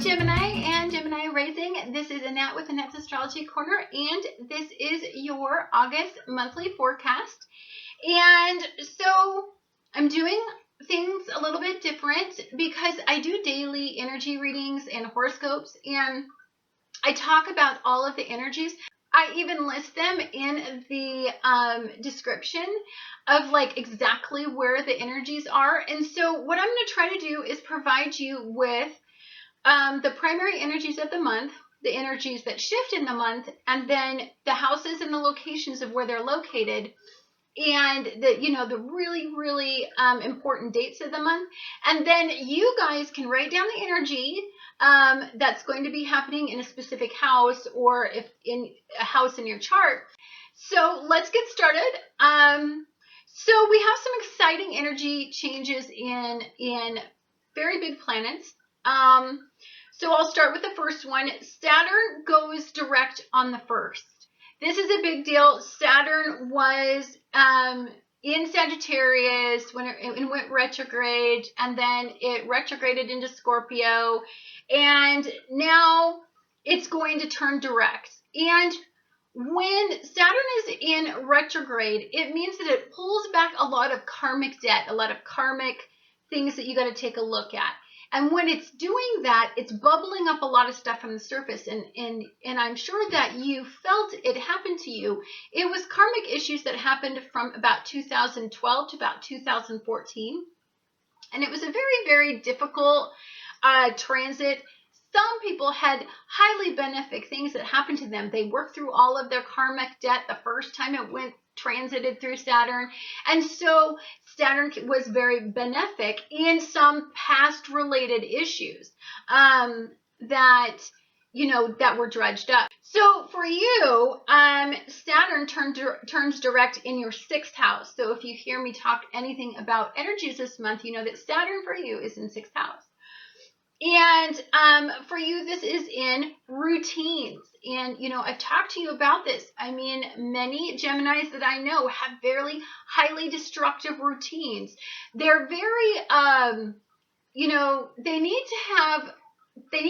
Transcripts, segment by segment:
Gemini and Gemini rising. This is Annette with Annette's Astrology Corner, and this is your August monthly forecast. And so I'm doing things a little bit different because I do daily energy readings and horoscopes, and I talk about all of the energies. I even list them in the description of like exactly where the energies are. And so what I'm going to try to do is provide you with the primary energies of the month, the energies that shift in the month, and then the houses and the locations of where they're located, and the really important dates of the month. And then you guys can write down the energy that's going to be happening in a specific house, or if in a house in your chart. So let's get started. So we have some exciting energy changes in very big planets. So I'll start with the first one. Saturn goes direct on the 1st. This is a big deal. Saturn was in Sagittarius when it went retrograde, and then it retrograded into Scorpio, and now it's going to turn direct. And when Saturn is in retrograde, it means that it pulls back a lot of karmic debt, a lot of karmic things that you got to take a look at. And when it's doing that, it's bubbling up a lot of stuff from the surface. And I'm sure that you felt it happen to you. It was karmic issues that happened from about 2012 to about 2014. And it was a very difficult transit. Some people had highly benefic things that happened to them. They worked through all of their karmic debt the first time it transited through Saturn. And so Saturn was very benefic in some past related issues that were dredged up. So for you, Saturn turns direct in your 6th house. So if you hear me talk anything about energies this month, you know that Saturn for you is in 6th house. And for you, this is in routines. And, I've talked to you about this. I mean, many Geminis that I know have very highly destructive routines. They're very, they need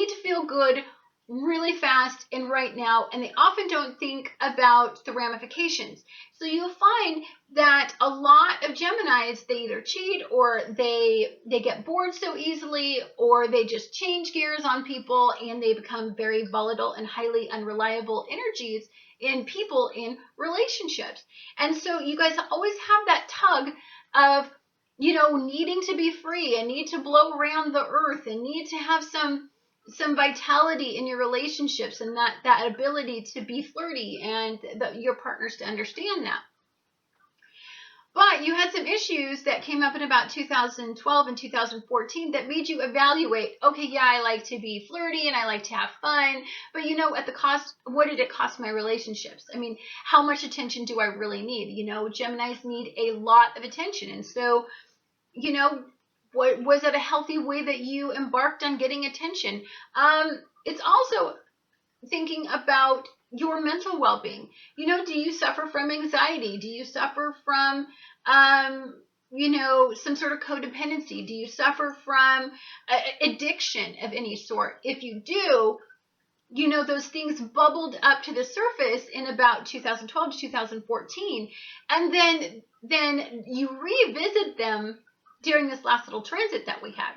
to feel good really fast and right now, and they often don't think about the ramifications. So you'll find that a lot of Geminis, they either cheat, or they get bored so easily, or they just change gears on people, and they become very volatile and highly unreliable energies in people in relationships. And so you guys always have that tug of needing to be free and need to blow around the earth and need to have some vitality in your relationships, and that ability to be flirty, and your partners to understand that. But you had some issues that came up in about 2012 and 2014 that made you evaluate, okay, yeah, I like to be flirty and I like to have fun, but at the cost, what did it cost my relationships? I mean, how much attention do I really need? Geminis need a lot of attention. And so, what was it a healthy way that you embarked on getting attention? It's also thinking about your mental well-being. Do you suffer from anxiety? Do you suffer from, some sort of codependency? Do you suffer from addiction of any sort? If you do, those things bubbled up to the surface in about 2012 to 2014, and then you revisit them during this last little transit that we had.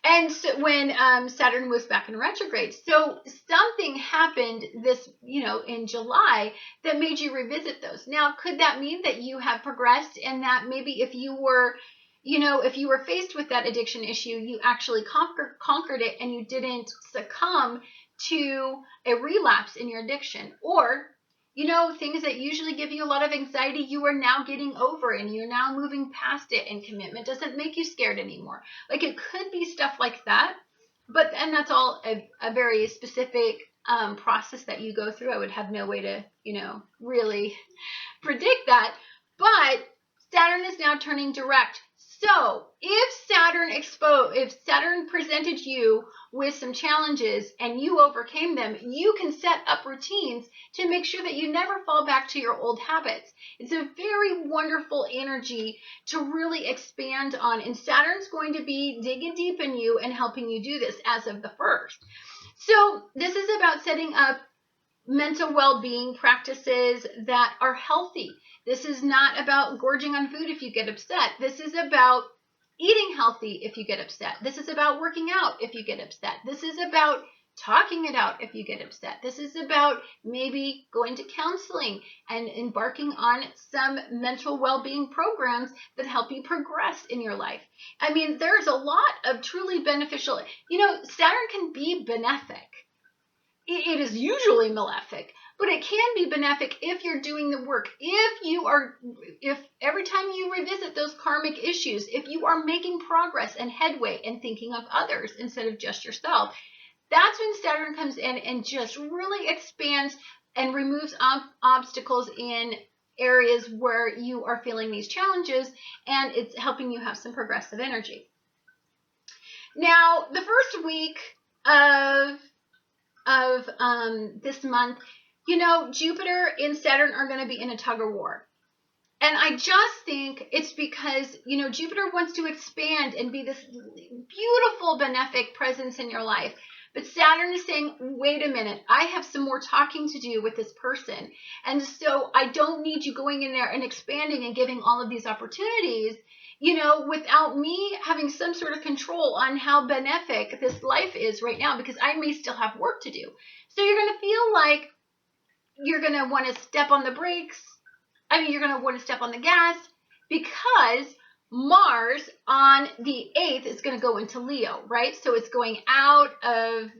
And so when Saturn was back in retrograde, so something happened this, in July that made you revisit those. Now, could that mean that you have progressed, and that maybe if you were faced with that addiction issue, you actually conquered it, and you didn't succumb to a relapse in your addiction? Or things that usually give you a lot of anxiety, you are now getting over, and you're now moving past it, and commitment doesn't make you scared anymore. Like, it could be stuff like that, and that's all a very specific process that you go through. I would have no way to, really predict that. But Saturn is now turning direct. So if Saturn presented you with some challenges and you overcame them, you can set up routines to make sure that you never fall back to your old habits. It's a very wonderful energy to really expand on, and Saturn's going to be digging deep in you and helping you do this as of the 1st. So this is about setting up mental well-being practices that are healthy. This is not about gorging on food if you get upset. This is about eating healthy if you get upset. This is about working out if you get upset. This is about talking it out if you get upset. This is about maybe going to counseling and embarking on some mental well-being programs that help you progress in your life. I mean, there's a lot of truly beneficial, Saturn can be benefic. It is usually malefic, but it can be benefic if you're doing the work. If every time you revisit those karmic issues, if you are making progress and headway and thinking of others instead of just yourself, that's when Saturn comes in and just really expands and removes obstacles in areas where you are feeling these challenges, and it's helping you have some progressive energy. Now, the first week of this month, Jupiter and Saturn are going to be in a tug of war. And I just think it's because, Jupiter wants to expand and be this beautiful benefic presence in your life. But Saturn is saying, wait a minute, I have some more talking to do with this person. And so I don't need you going in there and expanding and giving all of these opportunities, without me having some sort of control on how benefic this life is right now, because I may still have work to do. So you're going to feel like you're going to want to step on the brakes. You're going to want to step on the gas, because Mars on the 8th is going to go into Leo, right? So it's going out of,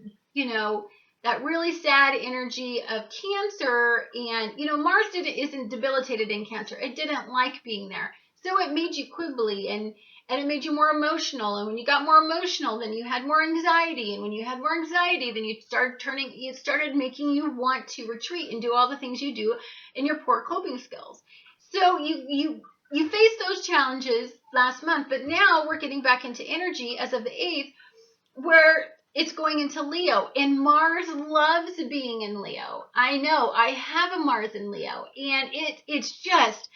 that really sad energy of Cancer. And, Mars isn't debilitated in Cancer. It didn't like being there. So it made you quibbly and it made you more emotional. And when you got more emotional, then you had more anxiety. And when you had more anxiety, then it started making you want to retreat and do all the things you do in your poor coping skills. So you faced those challenges last month, but now we're getting back into energy as of the 8th, where it's going into Leo, and Mars loves being in Leo. I know, I have a Mars in Leo, and it's just,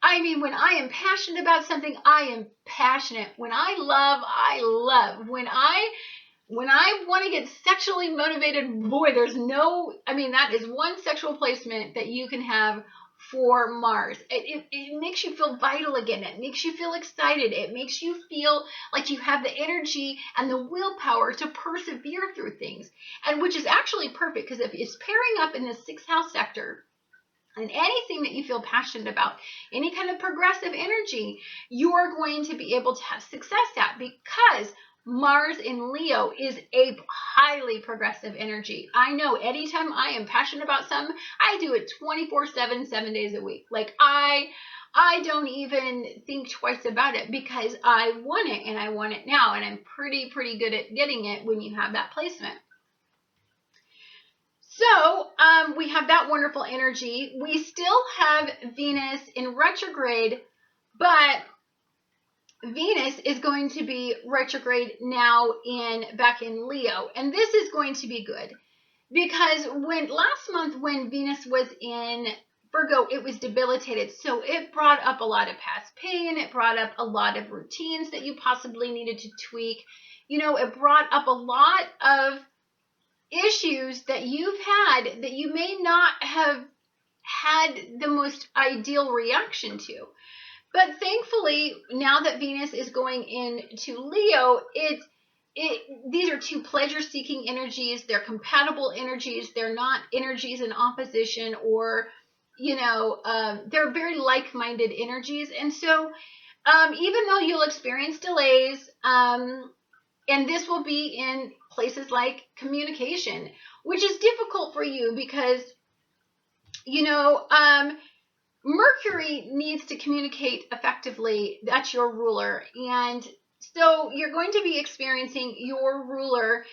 when I am passionate about something, I am passionate. When I love, I love. When I want to get sexually motivated, boy, that is one sexual placement that you can have for Mars. It makes you feel vital again. It makes you feel excited. It makes you feel like you have the energy and the willpower to persevere through things, and which is actually perfect, because if it's pairing up in the 6th house sector, and anything that you feel passionate about, any kind of progressive energy, you are going to be able to have success at, because Mars in Leo is a highly progressive energy. I know anytime I am passionate about something, I do it 24/7, 7 days a week. Like I don't even think twice about it, because I want it, and I want it now, and I'm pretty good at getting it when you have that placement. So we have that wonderful energy. We still have Venus in retrograde, but Venus is going to be retrograde now back in Leo. And this is going to be good, because last month when Venus was in Virgo, it was debilitated. So it brought up a lot of past pain. It brought up a lot of routines that you possibly needed to tweak. It brought up a lot of issues that you've had that you may not have had the most ideal reaction to. But thankfully, now that Venus is going into Leo, these are two pleasure-seeking energies. They're compatible energies. They're not energies in opposition, or, they're very like-minded energies. And so even though you'll experience delays, and this will be in places like communication, which is difficult for you because, Mercury needs to communicate effectively. That's your ruler. And so you're going to be experiencing your ruler.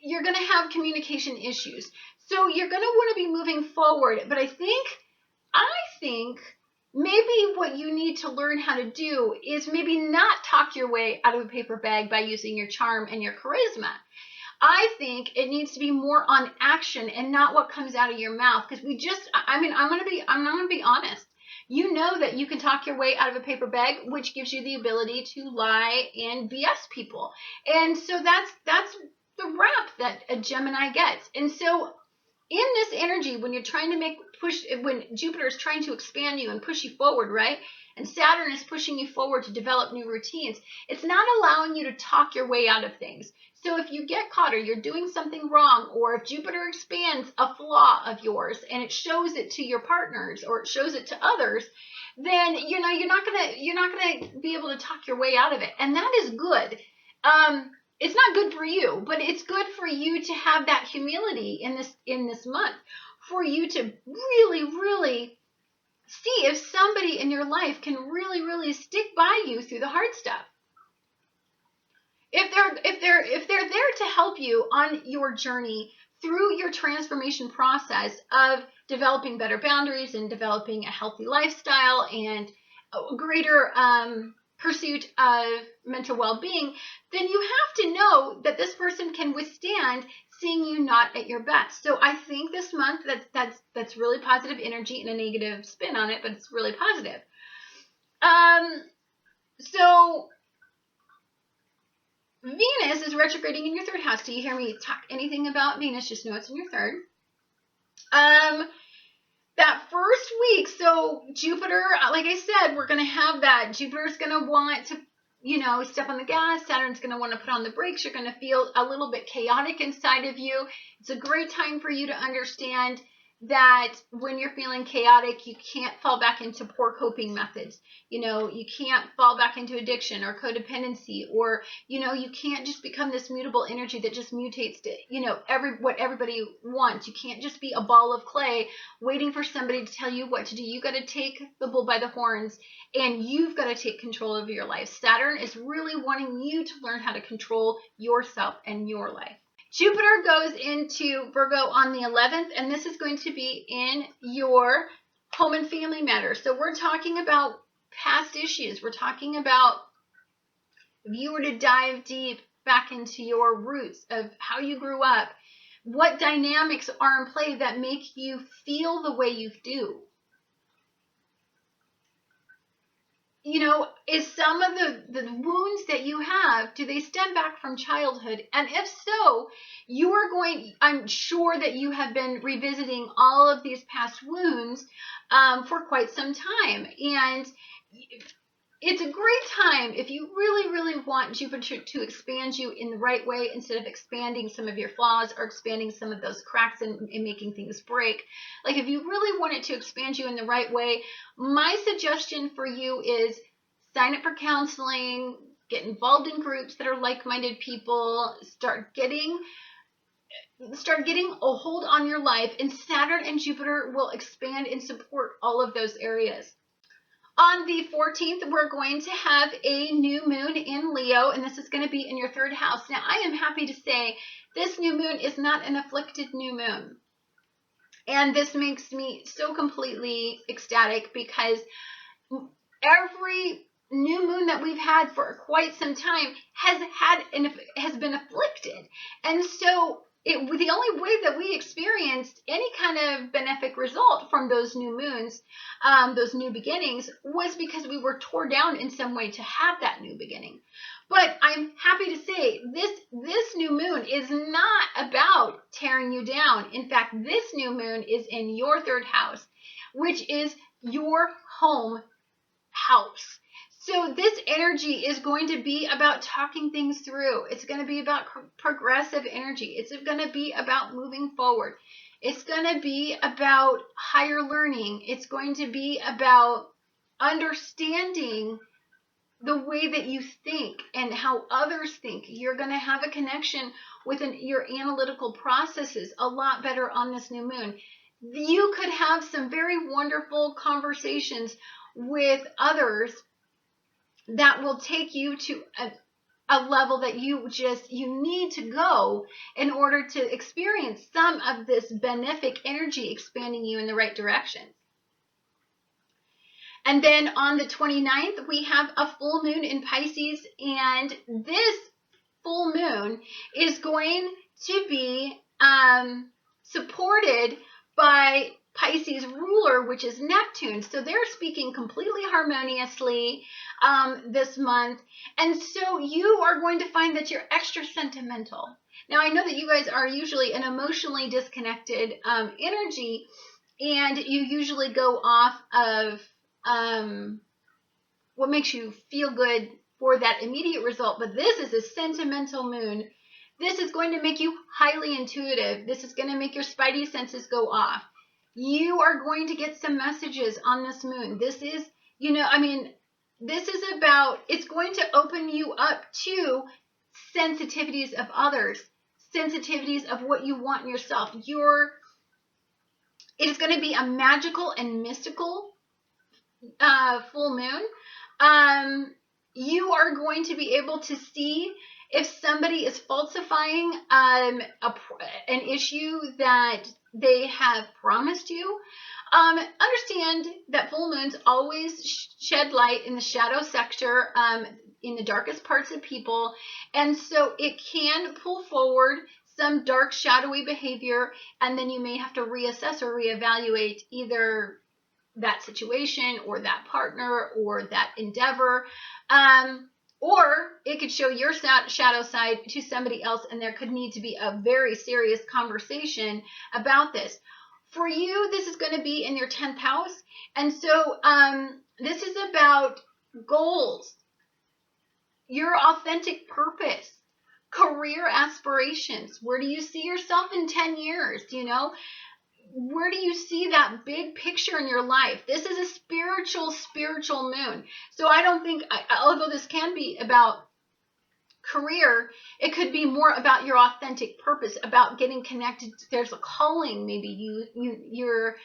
You're going to have communication issues. So you're going to want to be moving forward. But I think maybe what you need to learn how to do is maybe not talk your way out of a paper bag by using your charm and your charisma. I think it needs to be more on action and not what comes out of your mouth. Because I'm not going to be honest. You know that you can talk your way out of a paper bag, which gives you the ability to lie and BS people. And so that's the rap that a Gemini gets. And so in this energy, when you're trying to when Jupiter is trying to expand you and push you forward, right? And Saturn is pushing you forward to develop new routines, it's not allowing you to talk your way out of things. So if you get caught or you're doing something wrong, or if Jupiter expands a flaw of yours and it shows it to your partners or it shows it to others, then you're not gonna be able to talk your way out of it. And that is good. It's not good for you, but it's good for you to have that humility in this month, for you to really, really see if somebody in your life can really, really stick by you through the hard stuff. If they're there to help you on your journey through your transformation process of developing better boundaries and developing a healthy lifestyle and a greater pursuit of mental well-being, then you have to know that this person can withstand seeing you not at your best. So I think this month that's really positive energy and a negative spin on it, but it's really positive. So Venus is retrograding in your third house. Do you hear me talk anything about Venus? Just know it's in your third. That first week, so Jupiter, like I said, we're going to have that. Jupiter's going to want to, step on the gas. Saturn's going to want to put on the brakes. You're going to feel a little bit chaotic inside of you. It's a great time for you to understand that when you're feeling chaotic, you can't fall back into poor coping methods. You can't fall back into addiction or codependency, or, you can't just become this mutable energy that just mutates to, what everybody wants. You can't just be a ball of clay waiting for somebody to tell you what to do. You got to take the bull by the horns, and you've got to take control of your life. Saturn is really wanting you to learn how to control yourself and your life. Jupiter goes into Virgo on the 11th, and this is going to be in your home and family matters. So we're talking about past issues. We're talking about if you were to dive deep back into your roots of how you grew up, what dynamics are in play that make you feel the way you do. Is some of the wounds that you have, do they stem back from childhood? And if so, I'm sure that you have been revisiting all of these past wounds for quite some time. And it's a great time if you really, really want Jupiter to expand you in the right way, instead of expanding some of your flaws or expanding some of those cracks and making things break. Like, if you really want it to expand you in the right way, my suggestion for you is sign up for counseling, get involved in groups that are like-minded people, start getting a hold on your life, and Saturn and Jupiter will expand and support all of those areas. On the 14th, we're going to have a new moon in Leo, and this is going to be in your third house. Now, I am happy to say this new moon is not an afflicted new moon. And this makes me so completely ecstatic, because every new moon that we've had for quite some time has been afflicted. And so the only way that we experienced any kind of benefic result from those new moons, those new beginnings, was because we were torn down in some way to have that new beginning. But I'm happy to say this new moon is not about tearing you down. In fact, this new moon is in your third house, which is your home house. So this energy is going to be about talking things through. It's going to be about progressive energy. It's going to be about moving forward. It's going to be about higher learning. It's going to be about understanding the way that you think and how others think. You're going to have a connection with your analytical processes a lot better on this new moon. You could have some very wonderful conversations with others that will take you to a level that you need to go in order to experience some of this benefic energy expanding you in the right direction. And then on the 29th, we have a full moon in Pisces, and this full moon is going to be supported by Pisces ruler, which is Neptune. So they're speaking completely harmoniously this month. And so you are going to find that you're extra sentimental. Now, I know that you guys are usually an emotionally disconnected energy, and you usually go off of what makes you feel good for that immediate result. But this is a sentimental moon. This is going to make you highly intuitive. This is going to make your spidey senses go off. You are going to get some messages on this moon. This is, this is about, it's going to open you up to sensitivities of others, sensitivities of what you want in yourself. It is going to be a magical and mystical full moon. You are going to be able to see if somebody is falsifying an issue that they have promised you. Understand that full moons always shed light in the shadow sector, in the darkest parts of people, and so it can pull forward some dark, shadowy behavior, and then you may have to reassess or reevaluate either that situation or that partner or that endeavor. Or it could show your shadow side to somebody else, and there could need to be a very serious conversation about this. For you, this is going to be in your 10th house. And so this is about goals, your authentic purpose, career aspirations. Where do you see yourself in 10 years? Where do you see that big picture in your life? This is a spiritual moon. So I don't think, although this can be about career, it could be more about your authentic purpose, about getting connected. There's a calling maybe you're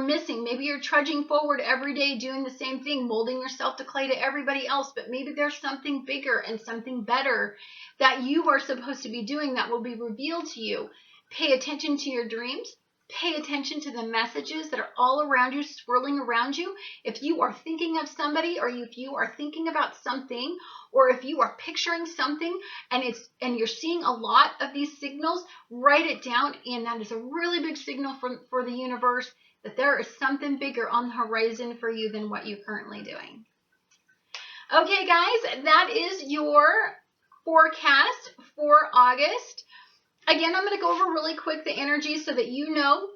missing. Maybe you're trudging forward every day doing the same thing, molding yourself to clay to everybody else, but maybe there's something bigger and something better that you are supposed to be doing that will be revealed to you. Pay attention to your dreams. Pay attention to the messages that are all around you, swirling around you. If you are thinking of somebody, or if you are thinking about something, or if you are picturing something and you're seeing a lot of these signals, write it down, and that is a really big signal for the universe that there is something bigger on the horizon for you than what you're currently doing. Okay, guys, that is your forecast for August. Again, I'm going to go over really quick the energy so that you know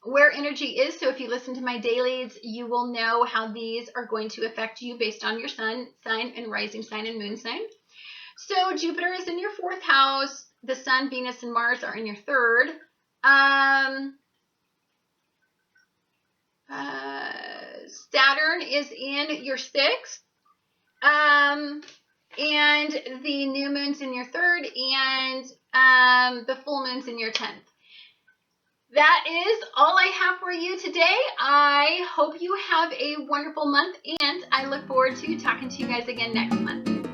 where energy is. So if you listen to my dailies, you will know how these are going to affect you based on your sun sign and rising sign and moon sign. So Jupiter is in your 4th house. The Sun, Venus, and Mars are in your 3rd. Saturn is in your 6th. And the new moon's in your 3rd, and the full moon's in your 10th. That is all I have for you today. I hope you have a wonderful month, and I look forward to talking to you guys again next month.